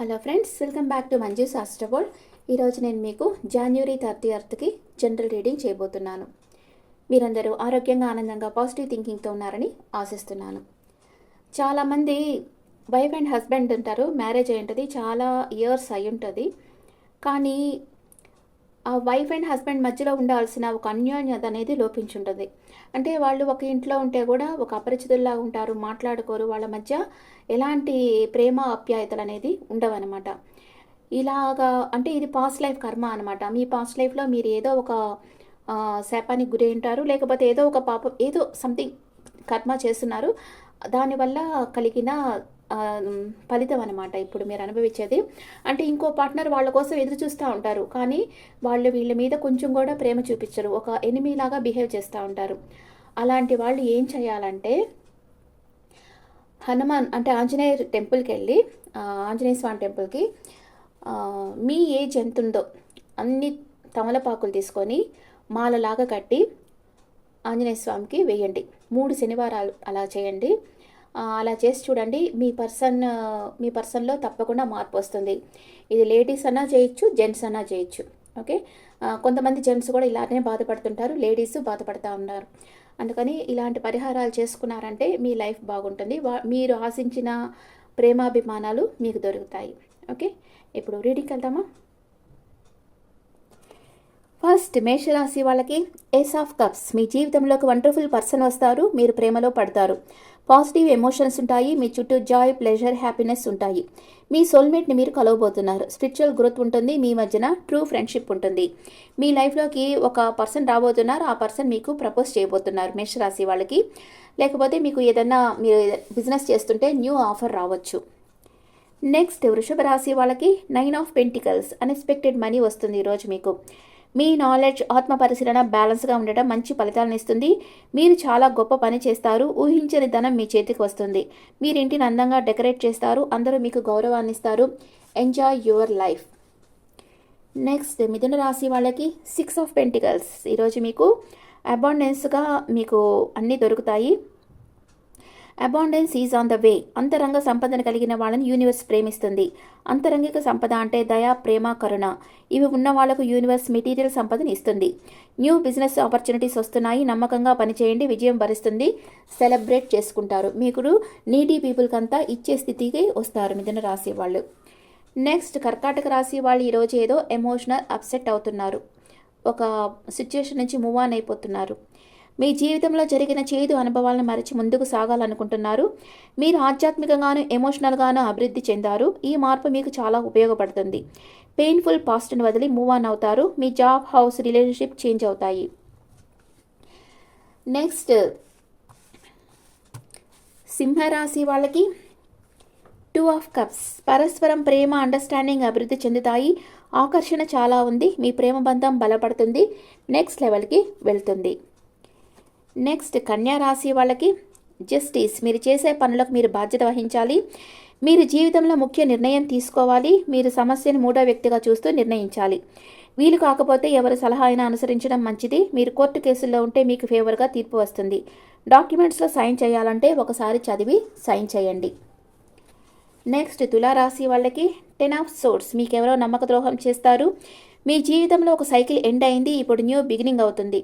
Hello friends, welcome back to Manju శాస్త్రబోల్. ఈరోజు నేను మీకు జనవరి 30కి జనరల్ రీడింగ్ చేయబోతున్నాను. మీరందరూ ఆరోగ్యంగా, ఆనందంగా, పాజిటివ్ థింకింగ్తో ఉన్నారని ఆశిస్తున్నాను. చాలామంది వైఫ్ అండ్ హస్బెండ్ ఉంటారు, మ్యారేజ్ అయి ఉంటుంది, చాలా ఇయర్స్ అయి ఉంటుంది. కానీ ఆ వైఫ్ అండ్ హస్బెండ్ మధ్యలో ఉండాల్సిన ఒక అన్యోన్యత అనేది లోపించుంటుంది. అంటే వాళ్ళు ఒక ఇంట్లో ఉంటే కూడా ఒక అపరిచితుల్లా ఉంటారు, మాట్లాడుకోరు, వాళ్ళ మధ్య ఎలాంటి ప్రేమ ఆప్యాయతలు అనేది ఉండవన్నమాట. ఇలాగా అంటే ఇది పాస్ట్ లైఫ్ కర్మ అనమాట. మీ పాస్ట్ లైఫ్లో మీరు ఏదో ఒక శాపానికి గురి ఉంటారు, లేకపోతే ఏదో ఒక పాపం, ఏదో సంథింగ్ కర్మ చేస్తున్నారు. దానివల్ల కలిగిన ఫలితం అనమాట ఇప్పుడు మీరు అనుభవించేది. అంటే ఇంకో పార్ట్నర్ వాళ్ళ కోసం ఎదురు చూస్తూ ఉంటారు, కానీ వాళ్ళు వీళ్ళ మీద కొంచెం కూడా ప్రేమ చూపించరు, ఒక ఎనిమీలాగా బిహేవ్ చేస్తూ ఉంటారు. అలాంటి వాళ్ళు ఏం చేయాలంటే, హనుమాన్ అంటే ఆంజనేయ టెంపుల్కి వెళ్ళి, ఆంజనేయ స్వామి టెంపుల్కి మీ ఏజ్ ఎంత ఉందో అన్ని తమలపాకులు తీసుకొని మాలలాగా కట్టి ఆంజనేయ స్వామికి వేయండి. 3 శనివారాలు అలా చేయండి. అలా చేసి చూడండి, మీ పర్సన్లో తప్పకుండా మార్పు వస్తుంది. ఇది లేడీస్ అన్నా చేయొచ్చు, జెంట్స్ అన్నా చేయొచ్చు. ఓకే, కొంతమంది జెంట్స్ కూడా ఇలానే బాధపడుతుంటారు, లేడీస్ బాధపడుతూ ఉన్నారు. అందుకని ఇలాంటి పరిహారాలు చేసుకున్నారంటే మీ లైఫ్ బాగుంటుంది, మీరు ఆశించిన ప్రేమాభిమానాలు మీకు దొరుకుతాయి. ఓకే, ఇప్పుడు రీడింగ్కి వెళ్దామా? ఫస్ట్ మేషరాశి వాళ్ళకి ఏస్ ఆఫ్ కప్స్. మీ జీవితంలోకి వండర్ఫుల్ పర్సన్ వస్తారు, మీరు ప్రేమలో పడతారు. పాజిటివ్ ఎమోషన్స్ ఉంటాయి, మీ చుట్టూ జాయ్, ప్లెజర్, హ్యాపీనెస్ ఉంటాయి. మీ సోల్మేట్ని మీరు కలవబోతున్నారు. స్పిరిచువల్ గ్రోత్ ఉంటుంది, మీ మధ్యన ట్రూ ఫ్రెండ్షిప్ ఉంటుంది. మీ లైఫ్లోకి ఒక పర్సన్ రాబోతున్నారు, ఆ పర్సన్ మీకు ప్రపోజ్ చేయబోతున్నారు మేషరాశి వాళ్ళకి. లేకపోతే మీకు ఏదన్నా మీరు బిజినెస్ చేస్తుంటే న్యూ ఆఫర్ రావచ్చు. నెక్స్ట్ వృషభ రాశి వాళ్ళకి 9 ఆఫ్ పెంటికల్స్. అన్ఎక్స్పెక్టెడ్ మనీ వస్తుంది ఈరోజు మీకు. మీ నాలెడ్జ్, ఆత్మ పరిశీలన బ్యాలెన్స్గా ఉండటం మంచి ఫలితాలను ఇస్తుంది. మీరు చాలా గొప్ప పని చేస్తారు, ఊహించని ధనం మీ చేతికి వస్తుంది. మీరు ఇంటిని అందంగా డెకరేట్ చేస్తారు, అందరూ మీకు గౌరవాన్ని ఇస్తారు. Enjoy your life. నెక్స్ట్ మిథున రాశి వాళ్ళకి 6 ఆఫ్ పెంటికల్స్. ఈరోజు మీకు అబాండెన్స్గా మీకు అన్నీ దొరుకుతాయి. Abundance is on the way. అంతరంగ సంపదను కలిగిన వాళ్ళని యూనివర్స్ ప్రేమిస్తుంది. అంతరంగిక సంపద అంటే దయ, ప్రేమ, కరుణ. ఇవి ఉన్న వాళ్లకు యూనివర్స్ మెటీరియల్ సంపదను ఇస్తుంది. న్యూ బిజినెస్ ఆపర్చునిటీస్ వస్తున్నాయి, నమ్మకంగా పనిచేయండి, విజయం భరిస్తుంది. సెలబ్రేట్ చేసుకుంటారు. మీకు నీడీ పీపుల్కి అంతా ఇచ్చే స్థితికి వస్తారు మిథున రాశి వాళ్ళు. నెక్స్ట్ కర్కాటక రాశి వాళ్ళు ఈరోజు ఏదో ఎమోషనల్ అప్సెట్ అవుతున్నారు, ఒక సిచ్యుయేషన్ నుంచి మూవ్ ఆన్ అయిపోతున్నారు. మీ జీవితంలో జరిగిన చేదు అనుభవాలను మరచి ముందుకు సాగాలనుకుంటున్నారు. మీరు ఆధ్యాత్మికంగాను ఎమోషనల్గాను అభివృద్ధి చెందారు. ఈ మార్పు మీకు చాలా ఉపయోగపడుతుంది. పెయిన్ఫుల్ పాస్ట్ను వదిలి మూవ్ ఆన్ అవుతారు. మీ జాబ్, హౌస్, రిలేషన్షిప్ చేంజ్ అవుతాయి. నెక్స్ట్ సింహరాశి వాళ్ళకి 2 ఆఫ్ కప్స్. పరస్పరం ప్రేమ, అండర్స్టాండింగ్ అభివృద్ధి చెందుతాయి. ఆకర్షణ చాలా ఉంది, మీ ప్రేమ బంధం బలపడుతుంది, నెక్స్ట్ లెవెల్కి వెళ్తుంది. నెక్స్ట్ కన్యా రాశి వాళ్ళకి జస్టిస్. మీరు చేసే పనులకు మీరు బాధ్యత వహించాలి. మీరు జీవితంలో ముఖ్య నిర్ణయం తీసుకోవాలి. మీరు సమస్యను 3వ వ్యక్తిగా చూస్తూ నిర్ణయించాలి. వీలు కాకపోతే ఎవరి సలహా అయినా అనుసరించడం మంచిది. మీరు కోర్టు కేసుల్లో ఉంటే మీకు ఫేవర్గా తీర్పు వస్తుంది. డాక్యుమెంట్స్లో సైన్ చేయాలంటే ఒకసారి చదివి సైన్ చేయండి. నెక్స్ట్ తులారాశి వాళ్ళకి 10 ఆఫ్ సోర్డ్స్. మీకెవరో నమ్మక ద్రోహం చేస్తారు. మీ జీవితంలో ఒక సైకిల్ ఎండ్ అయింది, ఇప్పుడు న్యూ బిగినింగ్ అవుతుంది.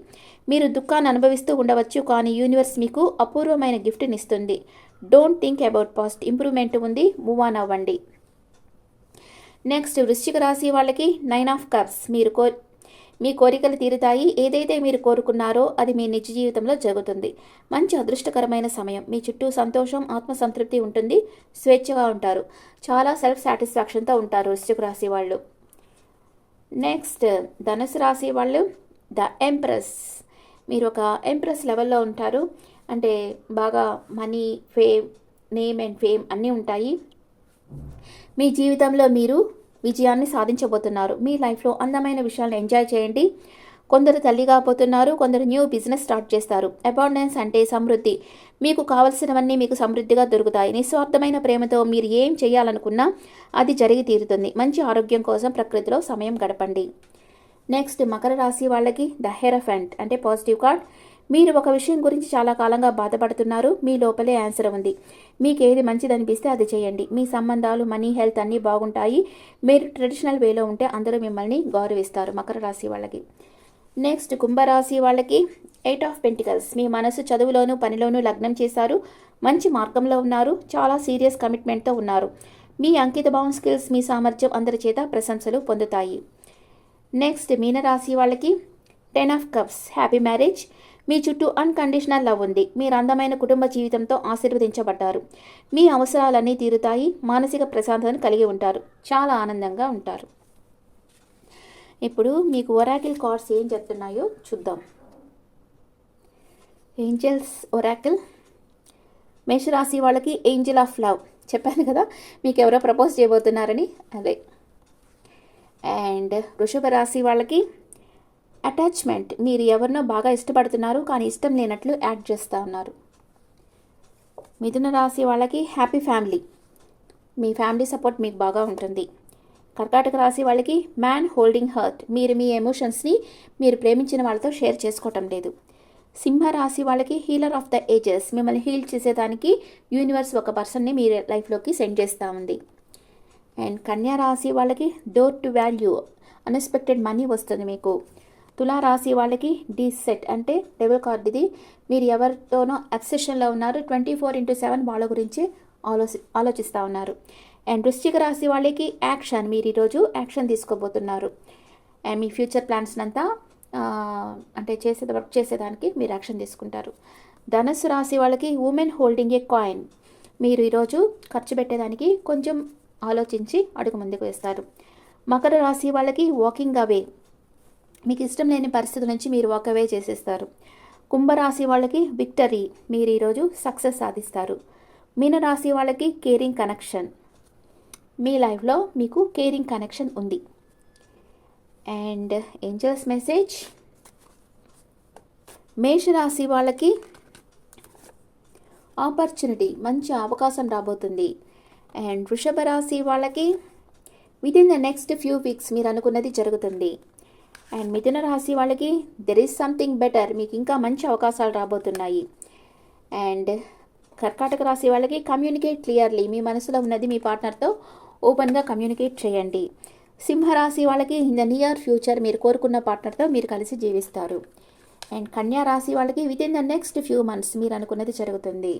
మీరు దుఃఖాన్ని అనుభవిస్తూ ఉండవచ్చు, కానీ యూనివర్స్ మీకు అపూర్వమైన గిఫ్ట్ని ఇస్తుంది. Don't think about past, improvement ఉంది, మూవ్ ఆన్ అవ్వండి. నెక్స్ట్ వృశ్చిక రాశి వాళ్ళకి 9 ఆఫ్ కప్స్. మీ కోరికలు తీరుతాయి. ఏదైతే మీరు కోరుకున్నారో అది మీ నిజ జీవితంలో జరుగుతుంది. మంచి అదృష్టకరమైన సమయం. మీ చుట్టూ సంతోషం, ఆత్మసంతృప్తి ఉంటుంది, స్వేచ్ఛగా ఉంటారు. చాలా సెల్ఫ్ సాటిస్ఫాక్షన్తో ఉంటారు వృశ్చిక రాశి వాళ్ళు. నెక్స్ట్ ధనుసు రాశి వాళ్ళు ద ఎంప్రెస్. మీరు ఒక ఎంప్రెస్ లెవెల్లో ఉంటారు, అంటే బాగా money, fame, name and fame అన్నీ ఉంటాయి. మీ జీవితంలో మీరు విజయాన్ని సాధించబోతున్నారు. మీ లైఫ్లో అందమైన విషయాలను ఎంజాయ్ చేయండి. కొందరు తల్లి కాబోతున్నారు, కొందరు న్యూ బిజినెస్ స్టార్ట్ చేస్తారు. అబాండెన్స్ అంటే సమృద్ధి. మీకు కావలసినవన్నీ మీకు సమృద్ధిగా దొరుకుతాయి. నిస్వార్థమైన ప్రేమతో మీరు ఏం చేయాలనుకున్నా అది జరిగి తీరుతుంది. మంచి ఆరోగ్యం కోసం ప్రకృతిలో సమయం గడపండి. నెక్స్ట్ మకర రాశి వాళ్ళకి ద హెరఫెంట్ అంటే పాజిటివ్ కార్డ్. మీరు ఒక విషయం గురించి చాలా కాలంగా బాధపడుతున్నారు. మీ లోపలే ఆన్సర్ ఉంది. మీకు ఏది మంచిది అనిపిస్తే అది చేయండి. మీ సంబంధాలు, మనీ, హెల్త్ అన్నీ బాగుంటాయి. మీరు ట్రెడిషనల్ వేలో ఉంటే అందరూ మిమ్మల్ని గౌరవిస్తారు. మకర రాశి వాళ్ళకి. నెక్స్ట్ కుంభరాశి వాళ్ళకి 8 ఆఫ్ పెంటికల్స్. మీ మనసు చదువులోనూ పనిలోనూ లగ్నం చేశారు. మంచి మార్గంలో ఉన్నారు. చాలా సీరియస్ కమిట్మెంట్తో ఉన్నారు. మీ అంకితభావం, స్కిల్స్, మీ సామర్థ్యం అందరి చేత ప్రశంసలు పొందుతాయి. నెక్స్ట్ మీనరాశి వాళ్ళకి 10 ఆఫ్ కప్స్. Happy marriage. మీ చుట్టూ అన్కండిషనల్ లవ్ ఉంది. మీరు అందమైన కుటుంబ జీవితంతో ఆశీర్వదించబడ్డారు. మీ అవసరాలన్నీ తీరుతాయి. మానసిక ప్రశాంతతను కలిగి ఉంటారు. చాలా ఆనందంగా ఉంటారు. ఇప్పుడు మీకు ఒరాకిల్ కార్డ్స్ ఏం చెప్తున్నాయో చూద్దాం. Angels Oracle. మేషరాశి వాళ్ళకి ఏంజల్ ఆఫ్ లవ్. చెప్పాను కదా మీకు ఎవరో ప్రపోజ్ చేయబోతున్నారని, అదే. అండ్ వృషభ రాశి వాళ్ళకి అటాచ్మెంట్. మీరు ఎవరినో బాగా ఇష్టపడుతున్నారు, కానీ ఇష్టం లేనట్లు యాక్ట్ చేస్తూ ఉన్నారు. మిథున రాశి వాళ్ళకి హ్యాపీ ఫ్యామిలీ. మీ ఫ్యామిలీ సపోర్ట్ మీకు బాగా ఉంటుంది. కర్కాటక రాశి వాళ్ళకి మ్యాన్ హోల్డింగ్ హర్ట్. మీరు మీ ఎమోషన్స్ని మీరు ప్రేమించిన వాళ్ళతో షేర్ చేసుకోవటం లేదు. సింహరాశి వాళ్ళకి హీలర్ ఆఫ్ ద ఏజెస్. మిమ్మల్ని హీల్ చేసేదానికి యూనివర్స్ ఒక పర్సన్ని మీ లైఫ్లోకి సెండ్ చేస్తూ ఉంది. అండ్ కన్యా రాశి వాళ్ళకి door to value. Unexpected money వస్తుంది మీకు. తులారాశి వాళ్ళకి డీసెట్ అంటే డెవిల్ కార్డ్ ఇది. మీరు ఎవరితోనో అబ్సెషన్లో ఉన్నారు. 24/7 వాళ్ళ గురించి ఆలోచిస్తూ ఉన్నారు. అండ్ వృశ్చిక రాశి వాళ్ళకి యాక్షన్. మీరు ఈరోజు యాక్షన్ తీసుకోబోతున్నారు. అండ్ మీ ఫ్యూచర్ ప్లాన్స్ అంతా అంటే వర్క్ చేసేదానికి మీరు యాక్షన్ తీసుకుంటారు. ధనుస్సు రాశి వాళ్ళకి ఉమెన్ హోల్డింగ్ ఏ కాయిన్. మీరు ఈరోజు ఖర్చు పెట్టేదానికి కొంచెం ఆలోచించి అడుగు ముందుకు వేస్తారు. మకర రాశి వాళ్ళకి వాకింగ్ అవే. మీకు ఇష్టం లేని పరిస్థితుల నుంచి మీరు వాక్ అవే చేసేస్తారు. కుంభరాశి వాళ్ళకి విక్టరీ. మీరు ఈరోజు సక్సెస్ సాధిస్తారు. మీనరాశి వాళ్ళకి కేరింగ్ కనెక్షన్. మీ లైఫ్లో మీకు కేరింగ్ కనెక్షన్ ఉంది. And angels message. మేషరాశి వాళ్ళకి ఆపర్చునిటీ, మంచి అవకాశం రాబోతుంది. అండ్ వృషభ రాశి వాళ్ళకి within the next few weeks మీరు అనుకున్నది జరుగుతుంది. అండ్ మిథున రాశి వాళ్ళకి దెర్ ఈజ్ సంథింగ్ బెటర్. మీకు ఇంకా మంచి అవకాశాలు రాబోతున్నాయి. అండ్ కర్కాటక రాశి వాళ్ళకి కమ్యూనికేట్ క్లియర్లీ. మీ మనసులో ఉన్నది మీ పార్ట్నర్తో ఓపెన్గా కమ్యూనికేట్ చేయండి. సింహరాశి వాళ్ళకి ఇన్ ద నియర్ ఫ్యూచర్ మీరు కోరుకున్న పార్ట్నర్తో మీరు కలిసి జీవిస్తారు. అండ్ కన్యా రాశి వాళ్ళకి within the next few months మీరు అనుకున్నది జరుగుతుంది.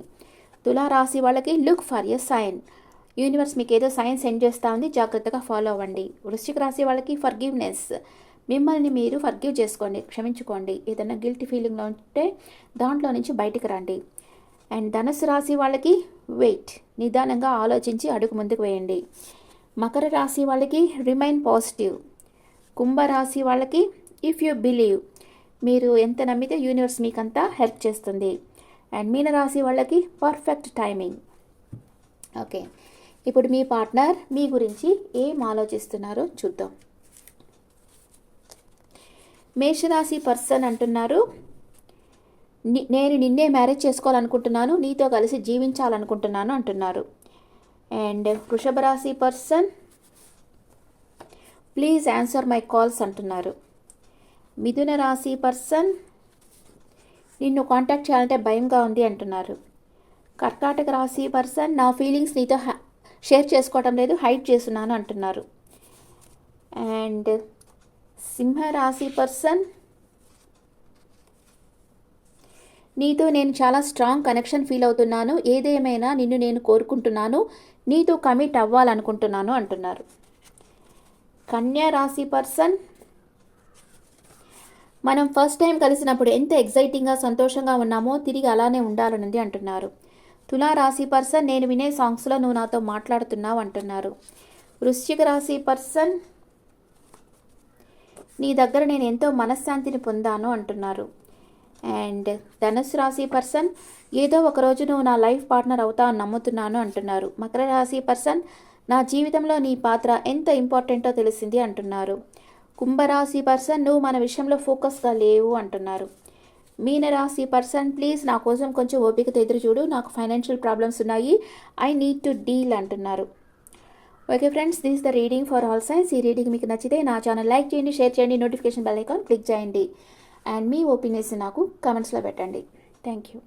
తులారాశి వాళ్ళకి look for a sign. Universe మీకు ఏదో సైన్ సెండ్ చేస్తూ ఉంది, జాగ్రత్తగా ఫాలో అవ్వండి. వృశ్చిక రాశి వాళ్ళకి ఫర్గివ్నెస్. మిమ్మల్ని మీరు ఫర్గివ్ చేసుకోండి, క్షమించుకోండి. ఏదైనా గిల్టీ ఫీలింగ్లో ఉంటే దాంట్లో నుంచి బయటికి రండి. అండ్ ధనుసు రాశి వాళ్ళకి వెయిట్. నిదానంగా ఆలోచించి అడుగు ముందుకు వేయండి. మకర రాశి వాళ్ళకి రిమైన్ పాజిటివ్. కుంభరాశి వాళ్ళకి ఇఫ్ యూ బిలీవ్. మీరు ఎంత నమ్మితే యూనివర్స్ మీకంతా హెల్ప్ చేస్తుంది. అండ్ మీనరాశి వాళ్ళకి పర్ఫెక్ట్ టైమింగ్. ఓకే, ఇప్పుడు మీ పార్ట్నర్ మీ గురించి ఏం ఆలోచిస్తున్నారో చూద్దాం. మేషరాశి పర్సన్ అంటున్నారు, నేను నిన్నే మ్యారేజ్ చేసుకోవాలనుకుంటున్నాను, నీతో కలిసి జీవించాలనుకుంటున్నాను అంటున్నారు. అండ్ వృషభ రాశి person please answer my calls అంటున్నారు. మిథున రాశి పర్సన్ నిన్ను కాంటాక్ట్ చేయాలంటే భయంగా ఉంది అంటున్నారు. కర్కాటక రాశి పర్సన్ నా ఫీలింగ్స్ నీతో షేర్ చేసుకోవటం లేదు, హైడ్ చేస్తున్నాను అంటున్నారు. అండ్ సింహరాశి పర్సన్ నీతో నేను చాలా స్ట్రాంగ్ కనెక్షన్ ఫీల్ అవుతున్నాను, ఏదేమైనా నిన్ను నేను కోరుకుంటున్నాను, నీతో కమిట్ అవ్వాలనుకుంటున్నాను అంటున్నారు. కన్యా రాశి పర్సన్ మనం ఫస్ట్ టైం కలిసినప్పుడు ఎంత ఎగ్జైటింగ్గా సంతోషంగా ఉన్నామో తిరిగి అలానే ఉండాలనుంది అంటున్నారు. తులారాశి పర్సన్ నేను వినే సాంగ్స్లో నువ్వు నాతో మాట్లాడుతున్నావు అంటున్నారు. వృశ్చిక రాశి పర్సన్ నీ దగ్గర నేను ఎంతో మనశ్శాంతిని పొందాను అంటున్నారు. అండ్ ధనుసు రాశి పర్సన్ ఏదో ఒకరోజు నువ్వు నా లైఫ్ పార్ట్నర్ అవుతావు అని నమ్ముతున్నాను అంటున్నారు. మకర రాశి పర్సన్ నా జీవితంలో నీ పాత్ర ఎంత ఇంపార్టెంటో తెలిసింది అంటున్నారు. కుంభరాశి పర్సన్ నువ్వు మన విషయంలో ఫోకస్గా లేవు అంటున్నారు. మీనరాశి పర్సన్ ప్లీజ్ నా కోసం కొంచెం ఓపికతో ఎదురు చూడు, నాకు ఫైనాన్షియల్ ప్రాబ్లమ్స్ ఉన్నాయి, ఐ నీడ్ టు డీల్ అంటున్నారు. Okay friends, this the reading for all science. ఈ రీడింగ్ మీకు నచ్చితే నా ఛానల్ లైక్ చేయండి, షేర్ చేయండి, నోటిఫికేషన్ బెల్ ఐకాన్ క్లిక్ చేయండి. అండ్ మీ ఒపీనియన్స్ నాకు కమెంట్స్లో పెట్టండి. Thank you.